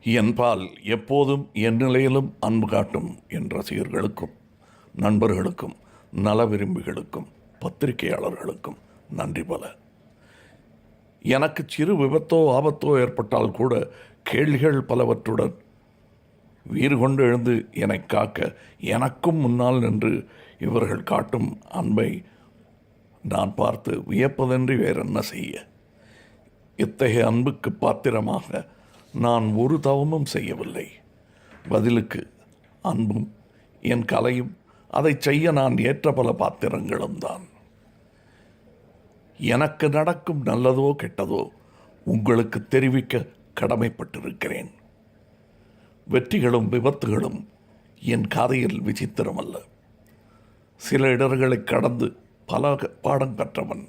என்பால் எப்போதும் என் நிலையிலும் அன்பு காட்டும் என் ரசிகர்களுக்கும் நண்பர்களுக்கும் நல விரும்பிகளுக்கும் பத்திரிகையாளர்களுக்கும் நன்றி பல. எனக்கு சிறு விபத்தோ ஆபத்தோ ஏற்பட்டால் கூட கேள்விகள் பலவற்றுடன் வீறு கொண்டு எழுந்து என்னை காக்க எனக்கும் முன்னால் நின்று இவர்கள் காட்டும் அன்பை நான் பார்த்து வியப்பதன்றி வேறென்ன செய்ய. இத்தகைய அன்புக்கு பாத்திரமாக நான் ஒரு தவமும் செய்யவில்லை. பதிலுக்கு அன்பும் என் கலையும் அதை செய்ய நான் ஏற்ற பல பாத்திரங்களும் தான். எனக்கு நடக்கும் நல்லதோ கெட்டதோ உங்களுக்கு தெரிவிக்க கடமைப்பட்டிருக்கிறேன். வெற்றிகளும் விபத்துகளும் என் கதையில் விசித்திரமல்ல. சில இடர்களை கடந்து பல பாடம் கற்றவன்.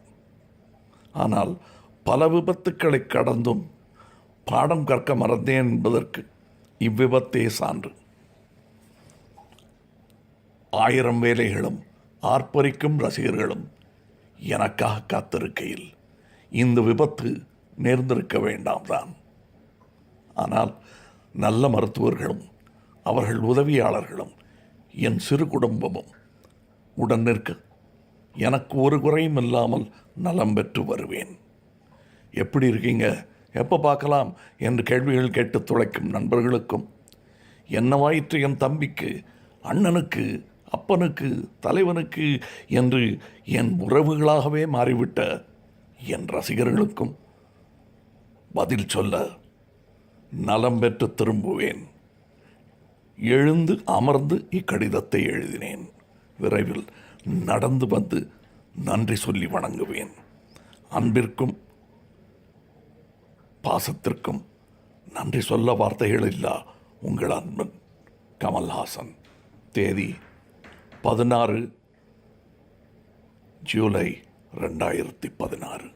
ஆனால் பல விபத்துக்களை கடந்தும் பாடம் கற்க மறந்தேன் என்பதற்கு இவ்விபத்தே சான்று. 1000 வேலைகளும் ஆர்ப்பரிக்கும் ரசிகர்களும் எனக்காக காத்திருக்கையில் இந்த விபத்து நேர்ந்திருக்க வேண்டாம் தான். ஆனால் நல்ல மருத்துவர்களும் அவர்கள் உதவியாளர்களும் என் சிறு குடும்பமும் உடன் நிற்க எனக்கு ஒரு குறையும் இல்லாமல் நலம் பெற்று வருவேன். எப்படி இருக்கீங்க, எப்போ பார்க்கலாம் என்று கேள்விகள் கேட்டு துளைக்கும் நண்பர்களுக்கும், என்னவாயிற்று என் தம்பிக்கு, அண்ணனுக்கு, அப்பனுக்கு, தலைவனுக்கு என்று என் உறவுகளாகவே மாறிவிட்ட என் ரசிகர்களுக்கும் பதில் சொல்ல நலம் பெற்று திரும்புவேன். எழுந்து அமர்ந்து இக்கடிதத்தை எழுதினேன். விரைவில் நடந்து வந்து நன்றி சொல்லி வணங்குவேன். அன்பிற்கும் பாசத்திற்கும் நன்றி சொல்ல வார்த்தைகள் இல்லா உங்கள் அன்பன் கமல்ஹாசன். தேதி 16 ஜூலை 2016.